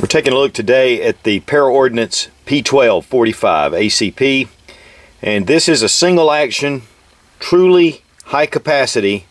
We're taking a look today at the Para Ordnance P12-45 ACP, and this is a single action, truly high capacity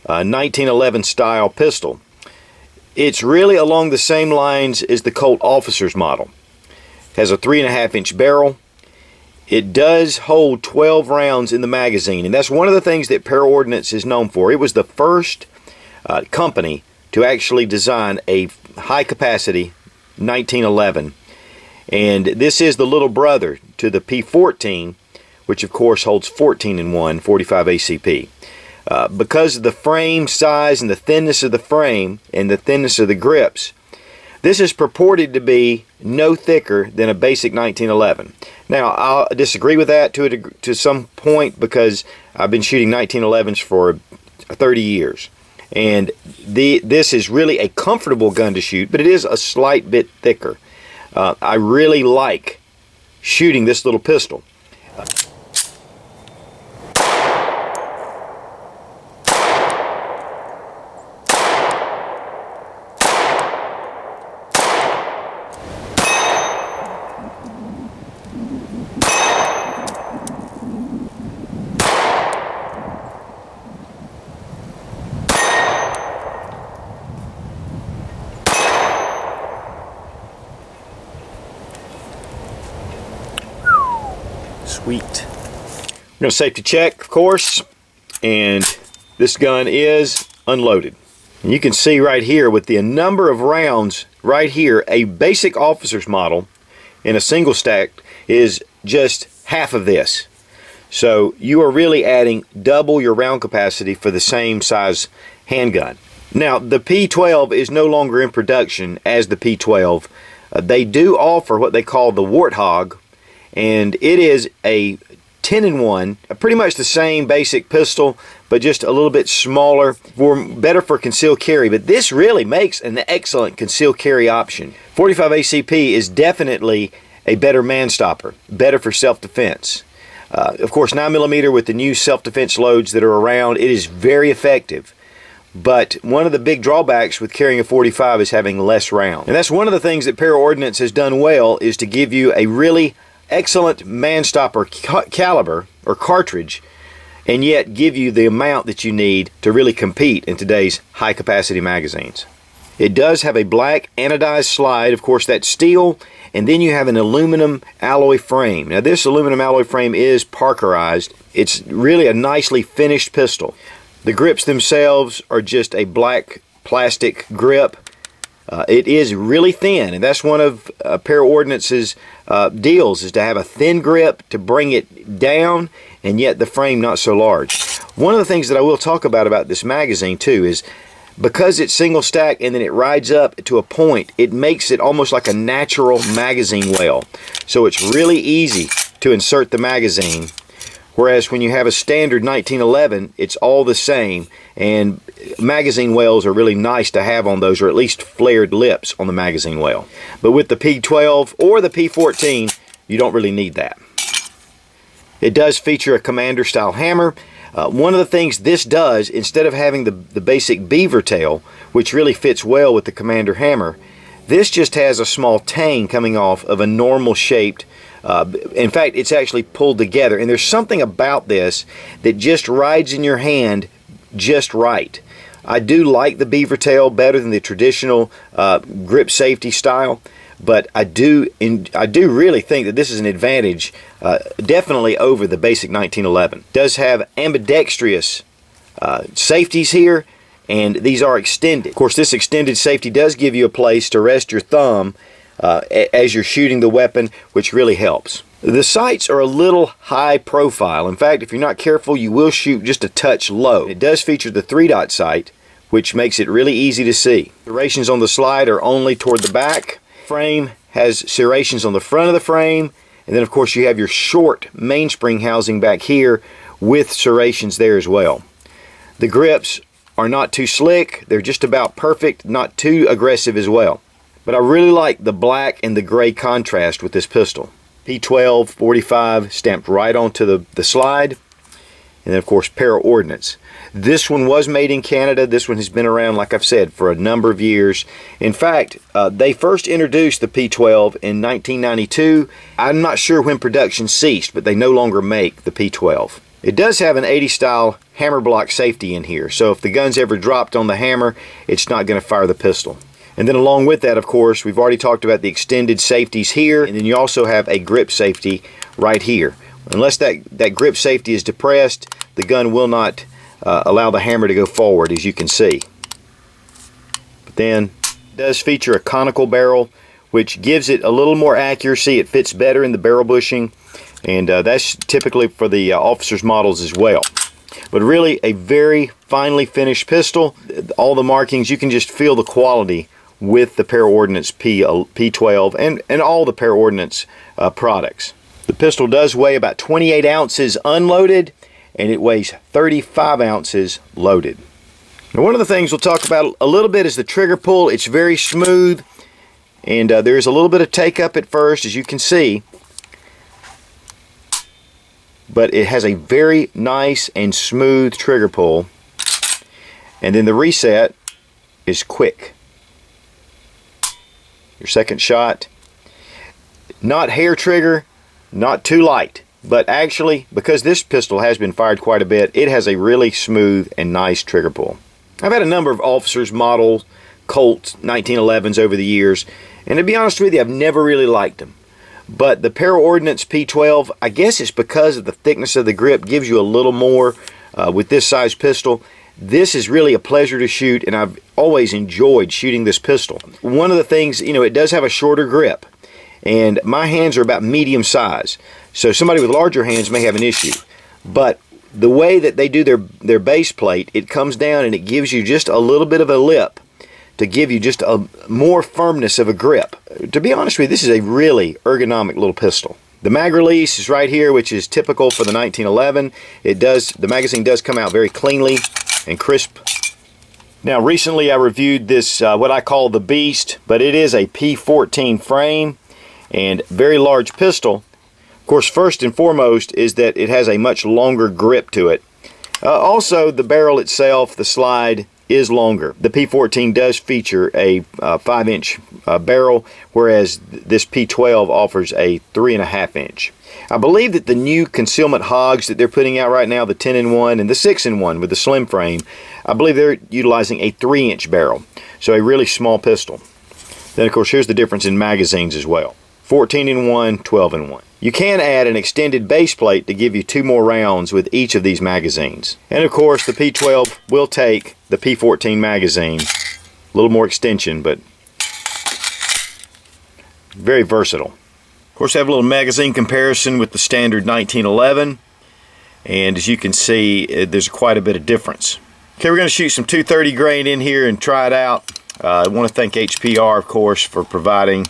1911 style pistol. It's really along the same lines as the Colt Officer's model. It has a 3.5-inch barrel. It does hold 12 rounds in the magazine, and that's one of the things that Para Ordnance is known for. It was the first company to actually design a high capacity 1911, and this is the little brother to the P14, which of course holds 14 in 1 45 ACP. Because of the frame size and the thinness of the frame and the thinness of the grips, this is purported to be no thicker than a basic 1911. Now, I'll disagree with that to some point, because I've been shooting 1911s for 30 years. And this is really a comfortable gun to shoot, but it is a slight bit thicker. I really like shooting this little pistol. Sweet. We're going to safety check, of course, and this gun is unloaded. And you can see right here with the number of rounds right here, a basic officer's model in a single stack is just half of this. So you are really adding double your round capacity for the same size handgun. Now, the P12 is no longer in production as the P12. They do offer what they call the WartHog, and it is a 10 in 1, pretty much the same basic pistol, but just a little bit smaller, better for concealed carry. But this really makes an excellent concealed carry option. 45 ACP is definitely a better man stopper, better for self-defense. Of course, 9mm with the new self-defense loads that are around, it is very effective. But one of the big drawbacks with carrying a 45 is having less rounds. And that's one of the things that Para Ordnance has done well, is to give you a really excellent man stopper caliber or cartridge, and yet give you the amount that you need to really compete in today's high capacity magazines. It does have a black anodized slide, of course that's steel, and then you have an aluminum alloy frame. Now this aluminum alloy frame is Parkerized. It's really a nicely finished pistol. The grips themselves are just a black plastic grip. It is really thin, and that's one of Para Ordnance's deals, is to have a thin grip to bring it down, and yet the frame not so large. One of the things that I will talk about this magazine too is, because it's single stack and then it rides up to a point, it makes it almost like a natural magazine well. So it's really easy to insert the magazine. Whereas when you have a standard 1911, it's all the same, and magazine wells are really nice to have on those, or at least flared lips on the magazine well. But with the P12 or the P14, you don't really need that. It does feature a commander style hammer. One of the things this does, instead of having the basic beaver tail, which really fits well with the commander hammer, this just has a small tang coming off of a normal shaped. In fact, it's actually pulled together, and there's something about this that just rides in your hand just right. I do like the beaver tail better than the traditional grip safety style, but I do really think that this is an advantage, definitely over the basic 1911. It does have ambidextrous safeties here, and these are extended. Of course, this extended safety does give you a place to rest your thumb as you're shooting the weapon, which really helps. The sights are a little high profile. In fact, if you're not careful, you will shoot just a touch low. It does feature the 3-dot sight, which makes it really easy to see. Serrations on the slide are only toward the back. Frame has serrations on the front of the frame, and then of course you have your short mainspring housing back here with serrations there as well. The grips are not too slick, they're just about perfect, not too aggressive as well. But I really like the black and the gray contrast with this pistol. P12-45 stamped right onto the slide. And then of course Para Ordnance. This one was made in Canada. This one has been around, like I've said, for a number of years. In fact, they first introduced the P12 in 1992. I'm not sure when production ceased, but they no longer make the P12. It does have an 80 style hammer block safety in here, so if the gun's ever dropped on the hammer, it's not going to fire the pistol. And then along with that, of course, we've already talked about the extended safeties here, and then you also have a grip safety right here. Unless that grip safety is depressed, the gun will not allow the hammer to go forward, as you can see. But then it does feature a conical barrel, which gives it a little more accuracy. It fits better in the barrel bushing, and that's typically for the officers' models as well. But really a very finely finished pistol. All the markings, you can just feel the quality with the Para Ordnance P12 and all the Para Ordnance products. The pistol does weigh about 28 ounces unloaded, and it weighs 35 ounces loaded. Now, one of the things we'll talk about a little bit is the trigger pull. It's very smooth, and there's a little bit of take up at first, as you can see, but it has a very nice and smooth trigger pull, and then the reset is quick. Your second shot, not hair trigger, not too light. But actually, because this pistol has been fired quite a bit, it has a really smooth and nice trigger pull. I've had a number of officers' model Colt 1911s over the years, and to be honest with you, I've never really liked them. But the Para Ordnance P12, I guess it's because of the thickness of the grip, gives you a little more with this size pistol. This is really a pleasure to shoot, and I've always enjoyed shooting this pistol. One of the things, it does have a shorter grip, and my hands are about medium size. So somebody with larger hands may have an issue. But the way that they do their base plate, it comes down and it gives you just a little bit of a lip to give you just a more firmness of a grip. To be honest with you, this is a really ergonomic little pistol. The mag release is right here, which is typical for the 1911. The magazine does come out very cleanly and crisp. Now recently I reviewed this, what I call the Beast, but it is a P14 frame and very large pistol. Of course, first and foremost is that it has a much longer grip to it. Also, the barrel itself, the slide, is longer. The P14 does feature a 5-inch barrel, whereas this P12 offers a 3.5-inch. I believe that the new concealment hogs that they're putting out right now, the 10-in-1 and the 6-in-1 with the slim frame, I believe they're utilizing a 3-inch barrel, so a really small pistol. Then, of course, here's the difference in magazines as well. 14-in-1, 12-in-1. You can add an extended base plate to give you 2 more rounds with each of these magazines. And of course, the P12 will take the P14 magazine. A little more extension, but very versatile. Of course, I have a little magazine comparison with the standard 1911. And as you can see, there's quite a bit of difference. Okay, we're going to shoot some 230 grain in here and try it out. I want to thank HPR, of course, for providing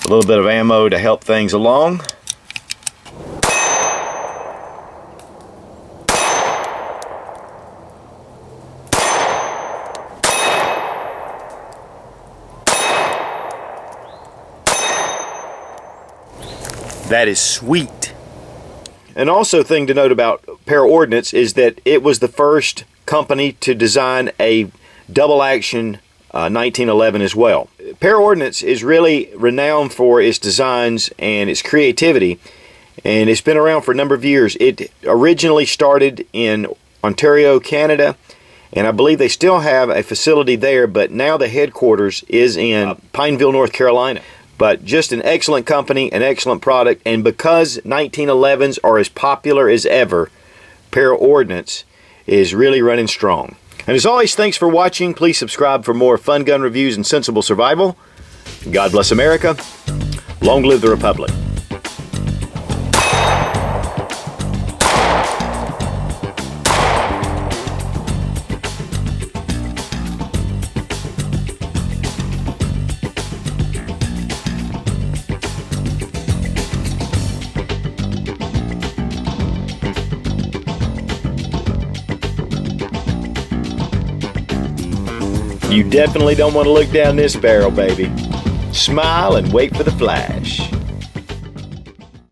a little bit of ammo to help things along. That is sweet. And also thing to note about Para Ordnance is that it was the first company to design a double action 1911 as well. Para Ordnance is really renowned for its designs and its creativity, and it's been around for a number of years. It originally started in Ontario, Canada, and I believe they still have a facility there, but now the headquarters is in Pineville, North Carolina. But just an excellent company, an excellent product, and because 1911s are as popular as ever, Para Ordnance is really running strong. And as always, thanks for watching. Please subscribe for more fun gun reviews and sensible survival. God bless America. Long live the Republic. You definitely don't want to look down this barrel, baby. Smile and wait for the flash.